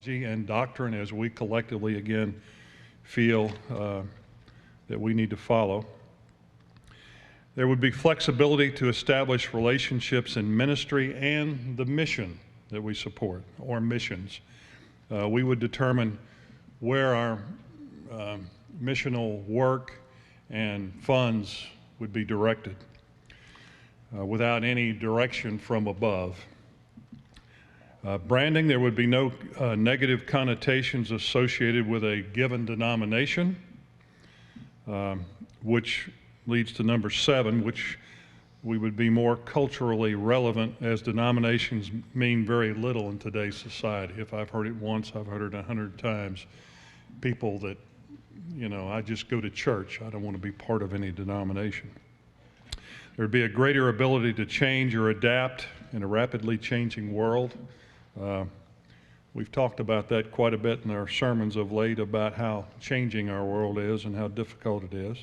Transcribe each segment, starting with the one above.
and doctrine as we collectively again feel that we need to follow. There would be flexibility to establish relationships in ministry and the mission that we support, or missions. We would determine where our missional work and funds would be directed without any direction from above. Branding, there would be no negative connotations associated with a given denomination, which leads to number 7, which we would be more culturally relevant, as denominations mean very little in today's society. If I've heard it once, I've heard it 100 times. People that, I just go to church. I don't want to be part of any denomination. There'd be a greater ability to change or adapt in a rapidly changing world. We've talked about that quite a bit in our sermons of late, about how changing our world is and how difficult it is.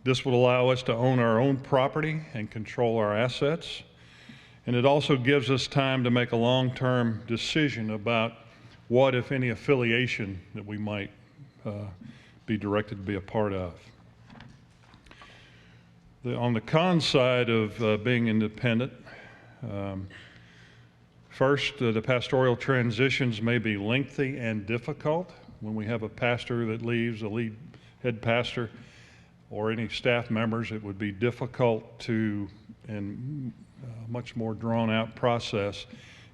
This would allow us to own our own property and control our assets. And it also gives us time to make a long-term decision about what, if any, affiliation that we might be directed to be a part of. On the con side of being independent, first, the pastoral transitions may be lengthy and difficult. When we have a pastor that leaves, a lead head pastor, or any staff members, it would be difficult to, and much more drawn out process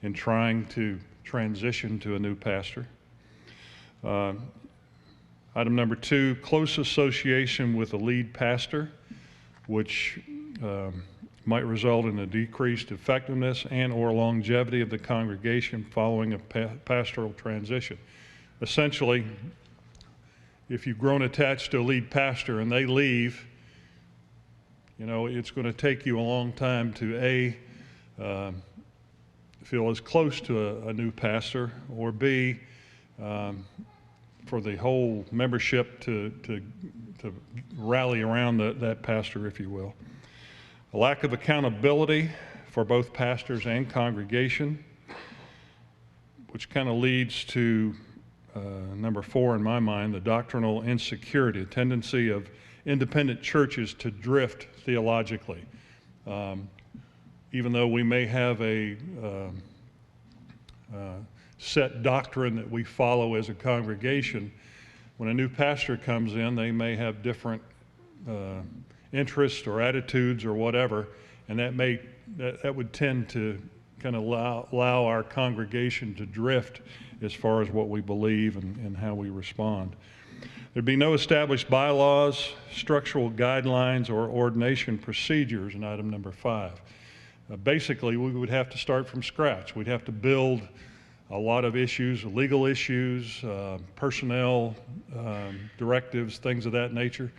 in trying to transition to a new pastor. Item number 2, close association with a lead pastor, which might result in a decreased effectiveness and or longevity of the congregation following a pastoral transition. Essentially, if you've grown attached to a lead pastor and they leave, it's going to take you a long time to feel as close to a new pastor, or B, for the whole membership to rally around that pastor, if you will. A lack of accountability for both pastors and congregation, which kind of leads to number 4 in my mind, the doctrinal insecurity, a tendency of independent churches to drift theologically. Even though we may have a set doctrine that we follow as a congregation, when a new pastor comes in, they may have different interests or attitudes or whatever, and that would tend to kind of allow our congregation to drift as far as what we believe and how we respond. There'd be no established bylaws, structural guidelines, or ordination procedures in item number 5. Basically, we would have to start from scratch. We'd have to build a lot of issues, legal issues, personnel directives, things of that nature.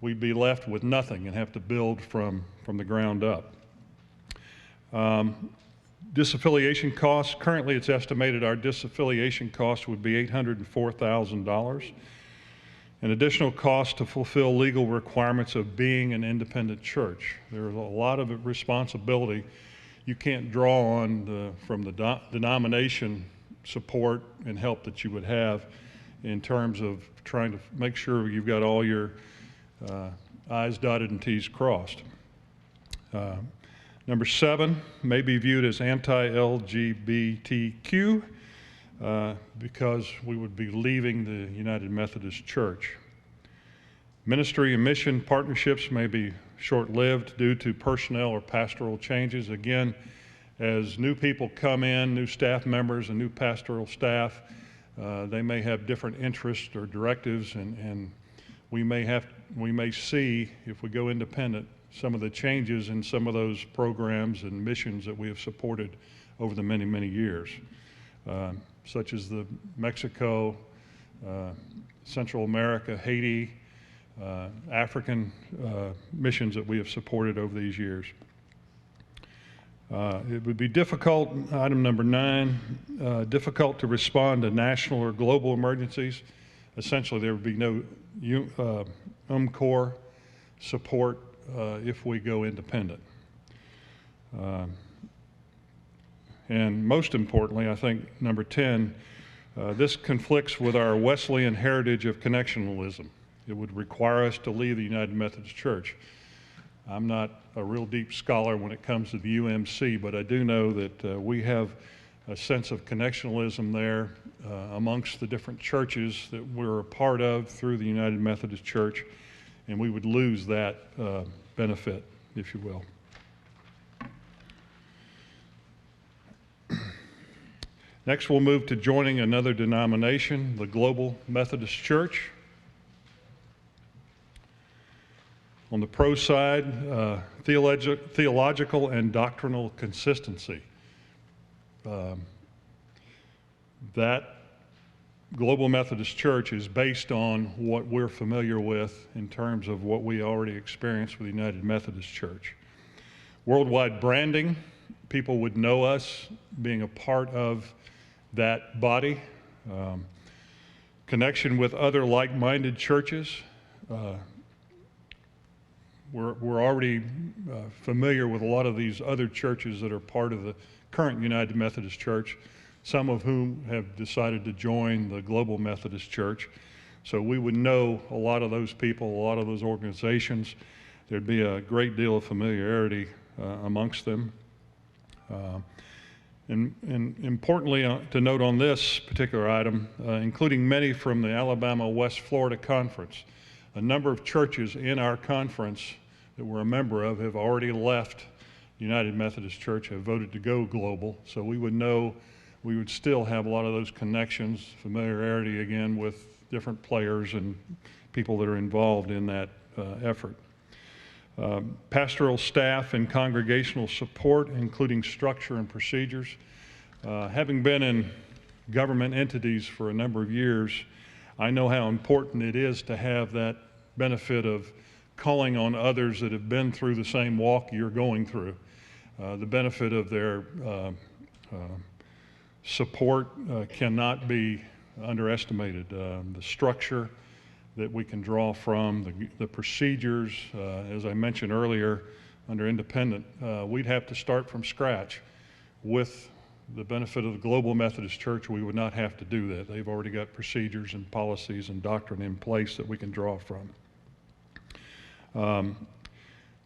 We'd be left with nothing and have to build from the ground up. Disaffiliation costs, currently it's estimated our disaffiliation cost would be $804,000. An additional cost to fulfill legal requirements of being an independent church. There's a lot of responsibility you can't draw on from the denomination support and help that you would have in terms of trying to make sure you've got all your I's dotted and T's crossed. Number 7 may be viewed as anti-LGBTQ because we would be leaving the United Methodist Church. Ministry and mission partnerships may be short-lived due to personnel or pastoral changes. Again, as new people come in, new staff members and new pastoral staff, they may have different interests or directives, and we may see, if we go independent, some of the changes in some of those programs and missions that we have supported over the many, many years, such as the Mexico, Central America, Haiti, African missions that we have supported over these years. It would be difficult, item number 9, difficult to respond to national or global emergencies. Essentially, there would be no LHUMC support if we go independent. And most importantly, I think number 10, this conflicts with our Wesleyan heritage of connectionalism. It would require us to leave the United Methodist Church. I'm not a real deep scholar when it comes to the UMC, but I do know that we have a sense of connectionalism there amongst the different churches that we're a part of through the United Methodist Church, and we would lose that benefit, if you will. Next, we'll move to joining another denomination, the Global Methodist Church. On the pro side, theological and doctrinal consistency. That Global Methodist Church is based on what we're familiar with in terms of what we already experienced with the United Methodist Church. Worldwide branding, people would know us being a part of that body. Connection with other like-minded churches. We're already familiar with a lot of these other churches that are part of the current United Methodist Church, some of whom have decided to join the Global Methodist Church. So we would know a lot of those people, a lot of those organizations. There'd be a great deal of familiarity amongst them. And importantly to note on this particular item, including many from the Alabama-West Florida Conference, a number of churches in our conference that we're a member of have already left United Methodist Church, have voted to go global. So we would know, we would still have a lot of those connections, familiarity again with different players and people that are involved in that effort. Pastoral staff and congregational support, including structure and procedures. Having been in government entities for a number of years, I know how important it is to have that benefit of calling on others that have been through the same walk you're going through. The benefit of their support cannot be underestimated. The structure that we can draw from, the procedures, as I mentioned earlier, under independent, we'd have to start from scratch. With the benefit of the Global Methodist Church, we would not have to do that. They've already got procedures and policies and doctrine in place that we can draw from.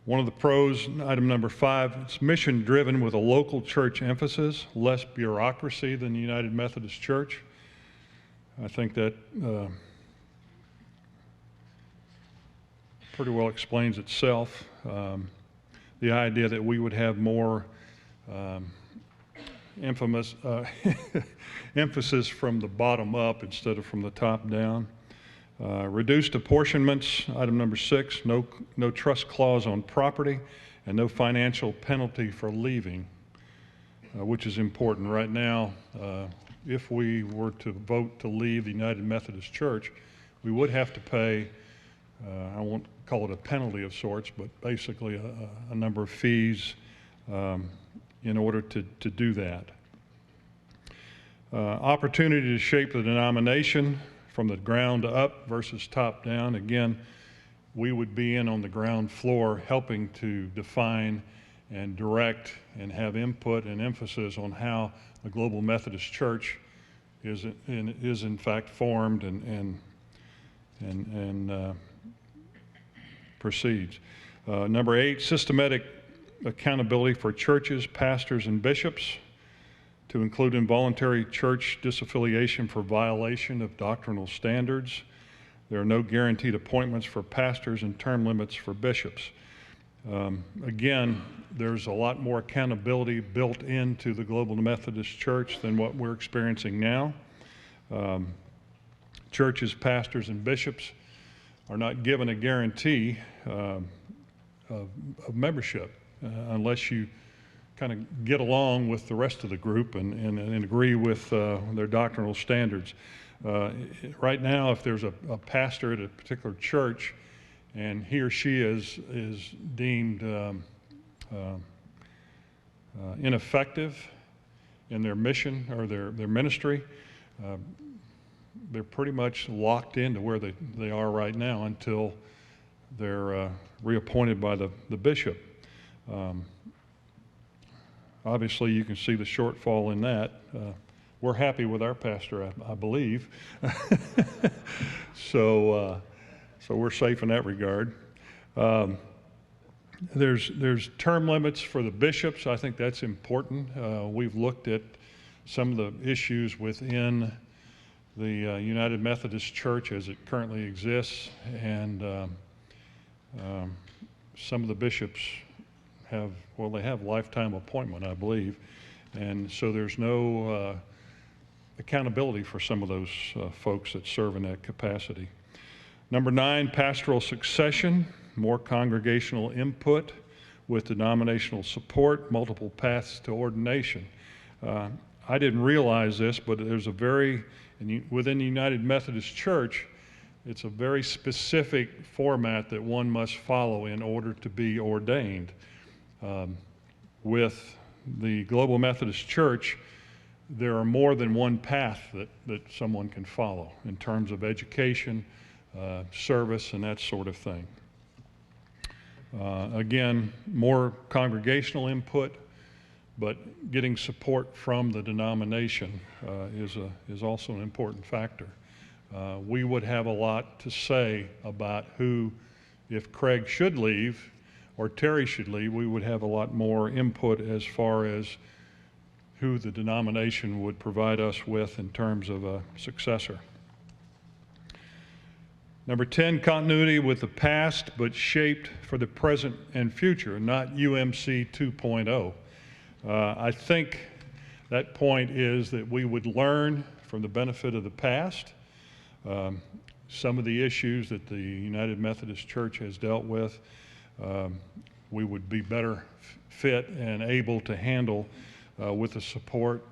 One of the pros, item number 5, it's mission driven with a local church emphasis, less bureaucracy than the United Methodist Church. I think that pretty well explains itself. The idea that we would have more emphasis from the bottom up instead of from the top down. Reduced apportionments, item number 6, no trust clause on property and no financial penalty for leaving, which is important. Right now, if we were to vote to leave the United Methodist Church, we would have to pay, I won't call it a penalty of sorts, but basically a number of fees in order to do that. Opportunity to shape the denomination from the ground up versus top down. Again, we would be in on the ground floor helping to define and direct and have input and emphasis on how the Global Methodist Church is in fact formed and proceeds. Number 8, systematic accountability for churches, pastors, and bishops, to include involuntary church disaffiliation for violation of doctrinal standards. There are no guaranteed appointments for pastors and term limits for bishops. Again, there's a lot more accountability built into the Global Methodist Church than what we're experiencing now. Churches, pastors, and bishops are not given a guarantee of membership unless you kind of get along with the rest of the group and agree with their doctrinal standards. Right now, if there's a pastor at a particular church and he or she is deemed ineffective in their mission or their ministry, they're pretty much locked into where they are right now until they're reappointed by the bishop. obviously you can see the shortfall in that. We're happy with our pastor, I believe. So we're safe in that regard. There's term limits for the bishops. I think that's important. We've looked at some of the issues within the United Methodist Church as it currently exists, and some of the bishops have lifetime appointment, I believe, and so there's no accountability for some of those folks that serve in that capacity. Number 9, pastoral succession, more congregational input with denominational support, multiple paths to ordination. I didn't realize this, but there's within the United Methodist Church, it's a very specific format that one must follow in order to be ordained. With the Global Methodist Church, there are more than one path that someone can follow in terms of education, service, and that sort of thing. Again, more congregational input, but getting support from the denomination is also an important factor. We would have a lot to say about who, if Craig should leave or Terry should leave, we would have a lot more input as far as who the denomination would provide us with in terms of a successor. Number 10, continuity with the past, but shaped for the present and future, not UMC 2.0. I think that point is that we would learn from the benefit of the past, some of the issues that the United Methodist Church has dealt with. We would be better fit and able to handle with the support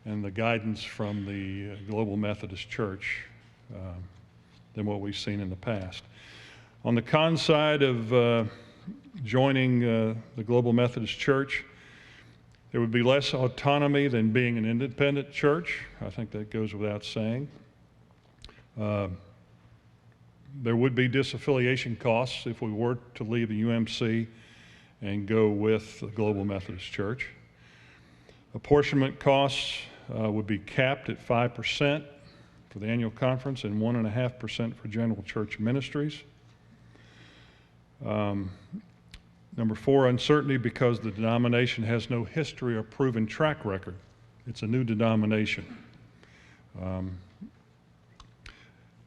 and the guidance from the Global Methodist Church than what we've seen in the past. On the con side of joining the Global Methodist Church, there would be less autonomy than being an independent church. I think that goes without saying. There would be disaffiliation costs if we were to leave the UMC and go with the Global Methodist Church. Apportionment costs would be capped at 5% for the annual conference and 1.5% for general church ministries. Number 4, uncertainty because the denomination has no history or proven track record. It's a new denomination.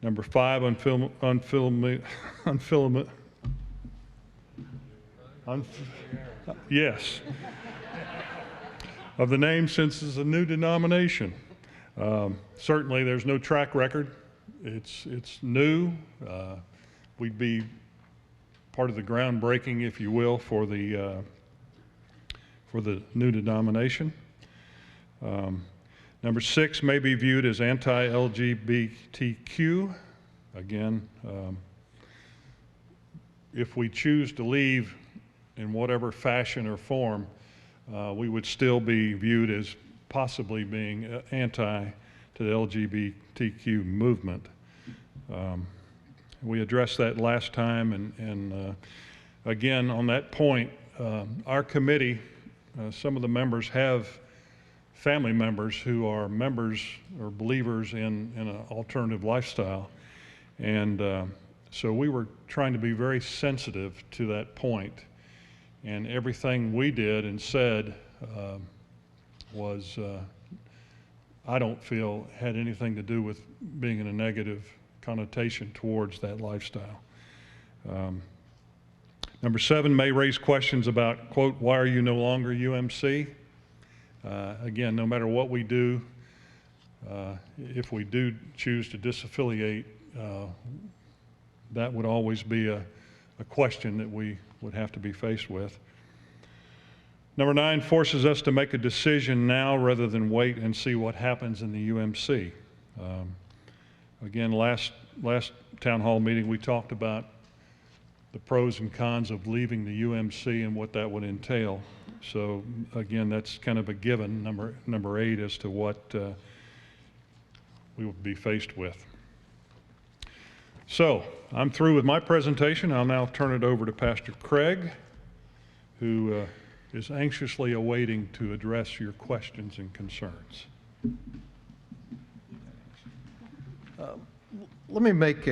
Number 5, yes, of the name since it's a new denomination. Certainly there's no track record. It's new. We'd be part of the groundbreaking, if you will, for the new denomination. Number 6 may be viewed as anti-LGBTQ. Again, if we choose to leave in whatever fashion or form, we would still be viewed as possibly being anti to the LGBTQ movement. We addressed that last time, and again, on that point, our committee, some of the members have family members who are members or believers in an alternative lifestyle, and so we were trying to be very sensitive to that point, and everything we did and said was, I don't feel, had anything to do with being in a negative connotation towards that lifestyle. Number 7 may raise questions about, quote, why are you no longer UMC? Again, no matter what we do, if we do choose to disaffiliate, that would always be a question that we would have to be faced with. Number 9 forces us to make a decision now rather than wait and see what happens in the UMC. Again, last town hall meeting, we talked about the pros and cons of leaving the UMC and what that would entail. So again, that's kind of a given, number 8, as to what we would be faced with. So I'm through with my presentation. I'll now turn it over to Pastor Craig, who is anxiously awaiting to address your questions and concerns. Let me make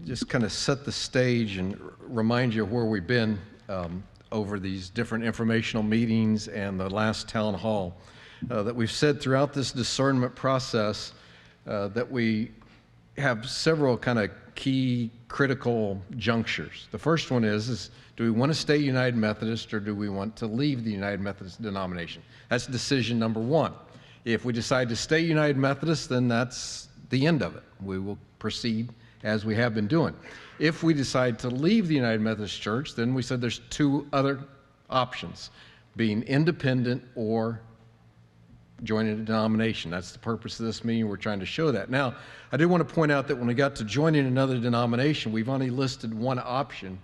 just kind of set the stage and remind you of where we've been over these different informational meetings and the last town hall. That we've said throughout this discernment process that we have several kind of key critical junctures. The first one is do we want to stay United Methodist or do we want to leave the United Methodist denomination? That's decision number one. If we decide to stay United Methodist, then that's the end of it. We will proceed as we have been doing. If we decide to leave the United Methodist Church, then we said there's two other options, being independent or joining a denomination. That's the purpose of this meeting. We're trying to show that. Now, I do want to point out that when we got to joining another denomination, we've only listed one option,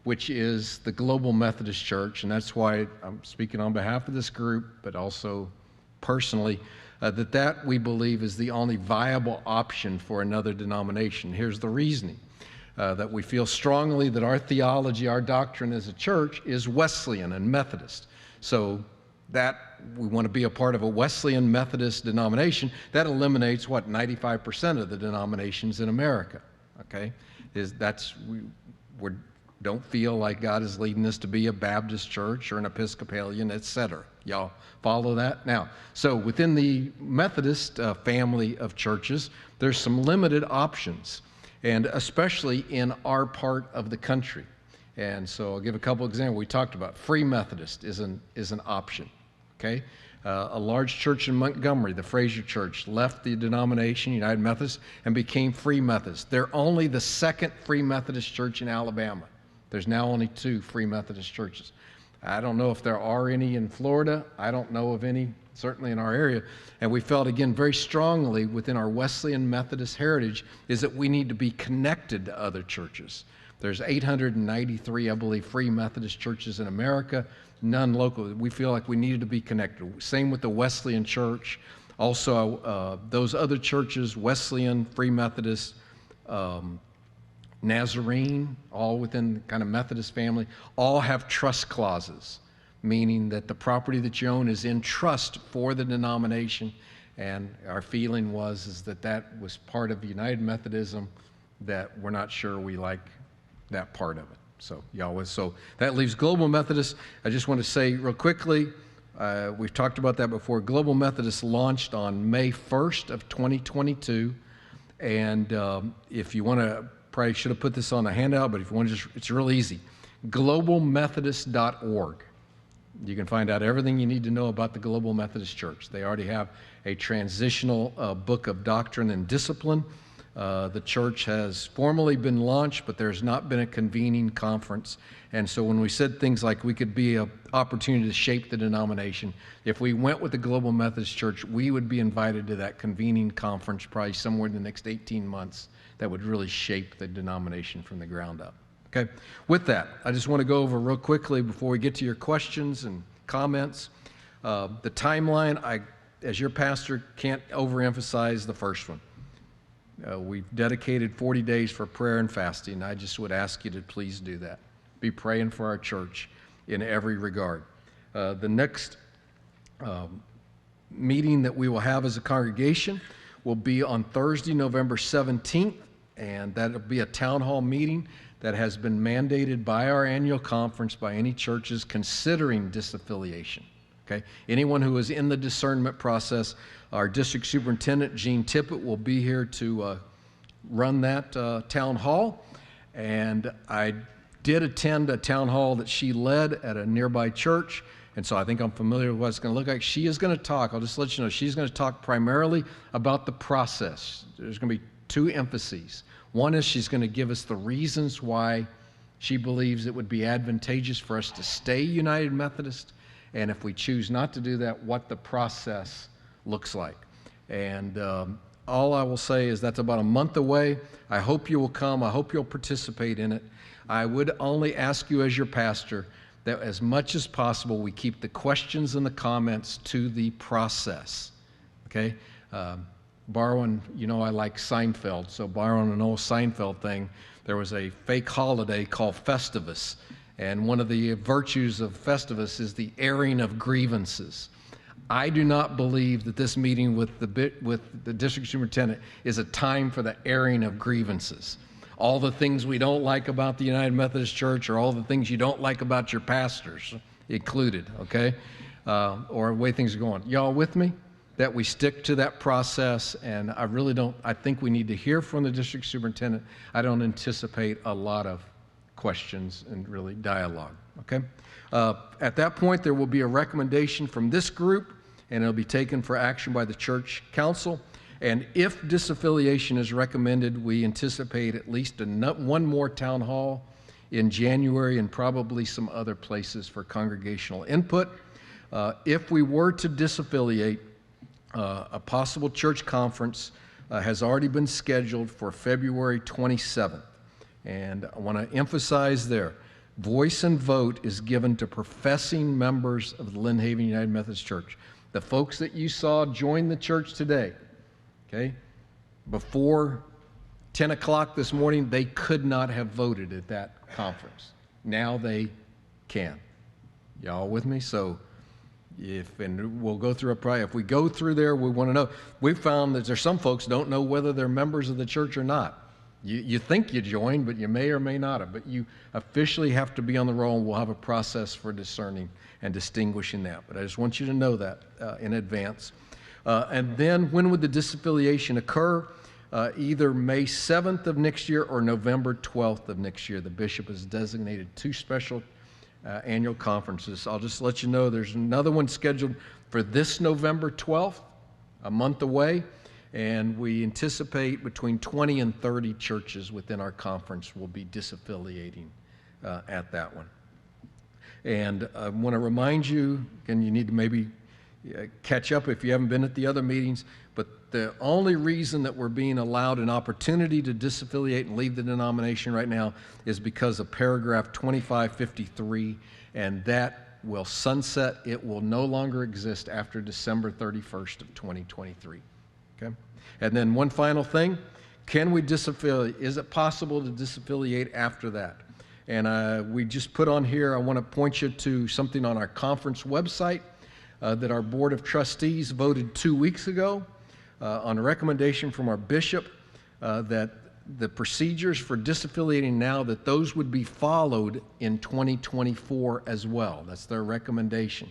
which is the Global Methodist Church, and that's why I'm speaking on behalf of this group, but also personally, that we believe is the only viable option for another denomination. Here's the reasoning. That we feel strongly that our theology, our doctrine as a church is Wesleyan and Methodist. So that we want to be a part of a Wesleyan Methodist denomination, that eliminates what, 95% of the denominations in America, okay? We don't feel like God is leading us to be a Baptist church or an Episcopalian, etc. Y'all follow that? Now, so within the Methodist family of churches, there's some limited options, and especially in our part of the country. And so I'll give a couple examples. We talked about Free Methodist is an option, okay? A large church in Montgomery, the Fraser Church, left the denomination, United Methodist, and became Free Methodist. They're only the second Free Methodist church in Alabama. There's now only 2 Free Methodist churches. I don't know if there are any in Florida. I don't know of any, certainly in our area. And we felt, again, very strongly within our Wesleyan Methodist heritage is that we need to be connected to other churches. There's 893, I believe, Free Methodist churches in America, none local. We feel like we needed to be connected. Same with the Wesleyan Church. Also, those other churches, Wesleyan, Free Methodist, Nazarene, all within the kind of Methodist family, all have trust clauses, meaning that the property that you own is in trust for the denomination. And our feeling was that was part of United Methodism that we're not sure we like that part of it. So that leaves Global Methodist. I just want to say real quickly, we've talked about that before. Global Methodist launched on May 1st of 2022. And if you want to, probably should have put this on the handout, but if you want to it's real easy. globalmethodist.org. You can find out everything you need to know about the Global Methodist Church. They already have a transitional book of doctrine and discipline. The church has formally been launched, but there's not been a convening conference. And so when we said things like we could be an opportunity to shape the denomination, if we went with the Global Methodist Church, we would be invited to that convening conference probably somewhere in the next 18 months that would really shape the denomination from the ground up. Okay? With that, I just want to go over real quickly before we get to your questions and comments. The timeline, as your pastor, can't overemphasize the first one. We've dedicated 40 days for prayer and fasting. I just would ask you to please do that. Be praying for our church in every regard. The next meeting that we will have as a congregation will be on Thursday, November 17th, and that'll be a town hall meeting that has been mandated by our annual conference by any churches considering disaffiliation. Okay? Anyone who is in the discernment process, our district superintendent, Gene Tippett, will be here to run that town hall. And I did attend a town hall that she led at a nearby church, and so I think I'm familiar with what it's going to look like. She is going to talk, I'll just let you know, she's going to talk primarily about the process. There's going to be 2 emphases. One is she's going to give us the reasons why she believes it would be advantageous for us to stay United Methodist, and if we choose not to do that, what the process looks like. And all I will say is that's about a month away. I hope you will come. I hope you'll participate in it. I would only ask you as your pastor that as much as possible we keep the questions and the comments to the process, okay? Borrowing, I like Seinfeld, so borrowing an old Seinfeld thing, there was a fake holiday called Festivus, And one of the virtues of Festivus is the airing of grievances. I do not believe that this meeting with the district superintendent is a time for the airing of grievances. All the things we don't like about the United Methodist Church, or all the things you don't like about your pastors included, okay? Or the way things are going. Y'all with me? That we stick to that process, and I think we need to hear from the district superintendent. I don't anticipate a lot of questions and really dialogue, okay? At that point, there will be a recommendation from this group, and it'll be taken for action by the church council. And if disaffiliation is recommended, we anticipate at least one more town hall in January, and probably some other places for congregational input. If we were to disaffiliate, a possible church conference has already been scheduled for February 27th. And I want to emphasize there, voice and vote is given to professing members of the Lynn Haven United Methodist Church. The folks that you saw join the church today, okay, before 10 o'clock this morning, they could not have voted at that conference. Now they can. Y'all with me? So and we'll go through if we go through there, we want to know. We found that there's some folks don't know whether they're members of the church or not. You think you joined, but you may or may not have. But you officially have to be on the roll, and we'll have a process for discerning and distinguishing that. But I just want you to know that in advance. And then when would the disaffiliation occur? Either May 7th of next year or November 12th of next year. The bishop has designated two special annual conferences. I'll just let you know there's another one scheduled for this November 12th, a month away, and we anticipate between 20 and 30 churches within our conference will be disaffiliating at that one. And I want to remind you, and you need to maybe catch up if you haven't been at the other meetings, but the only reason that we're being allowed an opportunity to disaffiliate and leave the denomination right now is because of paragraph 2553, and that will sunset. It will no longer exist after December 31st of 2023, okay? And then one final thing, can we disaffiliate? Is it possible to disaffiliate after that? And we just put on here, I want to point you to something on our conference website that our Board of Trustees voted 2 weeks ago on a recommendation from our bishop that the procedures for disaffiliating now, that those would be followed in 2024 as well. That's their recommendation,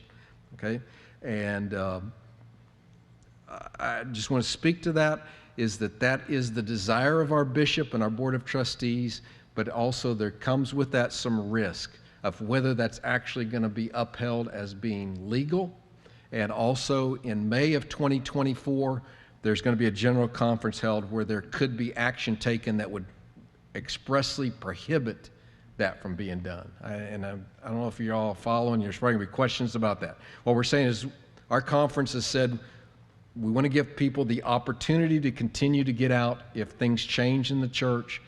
okay? And I just want to speak to that is the desire of our bishop and our Board of Trustees, but also there comes with that some risk of whether that's actually going to be upheld as being legal. And also in May of 2024, there's going to be a general conference held where there could be action taken that would expressly prohibit that from being done. I don't know if you're all following, there's probably going to be questions about that. What we're saying is our conference has said we want to give people the opportunity to continue to get out if things change in the church.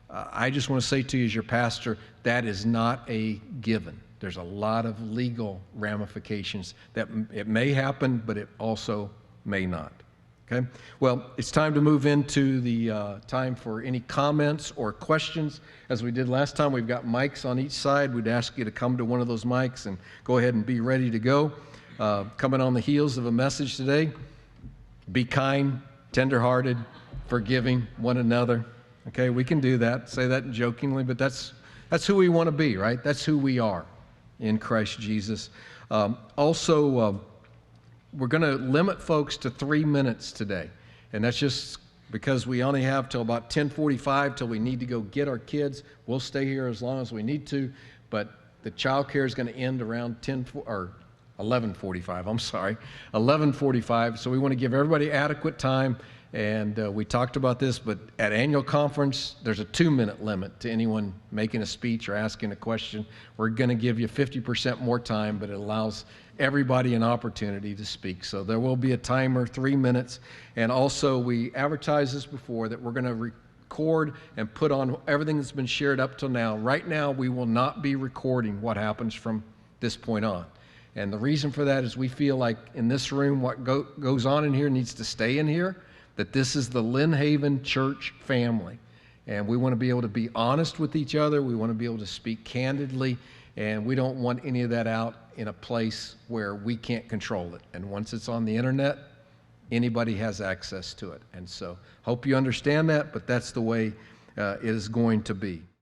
I just want to say to you as your pastor, that is not a given. There's a lot of legal ramifications that it may happen, but it also may not. Okay? Well, it's time to move into the time for any comments or questions. As we did last time, we've got mics on each side. We'd ask you to come to one of those mics and go ahead and be ready to go. Coming on the heels of a message today, be kind, tenderhearted, forgiving one another. Okay, we can do that. Say that jokingly, but that's who we want to be, right? That's who we are in Christ Jesus. We're going to limit folks to 3 minutes today, and that's just because we only have till about 10:45 till we need to go get our kids. We'll stay here as long as we need to, but the child care is going to end around 11:45. I'm sorry, 11:45. So we want to give everybody adequate time. And we talked about this, but at annual conference, there's a 2-minute limit to anyone making a speech or asking a question. We're going to give you 50% more time, but it allows everybody an opportunity to speak. So there will be a timer, 3 minutes. And also, we advertised this before that we're going to record and put on everything that's been shared up till now. Right now, we will not be recording what happens from this point on. And the reason for that is we feel like in this room, what goes on in here needs to stay in here. That this is the Lynn Haven Church family. And we want to be able to be honest with each other. We want to be able to speak candidly. And we don't want any of that out in a place where we can't control it. And once it's on the internet, anybody has access to it. And so hope you understand that, but that's the way it is going to be.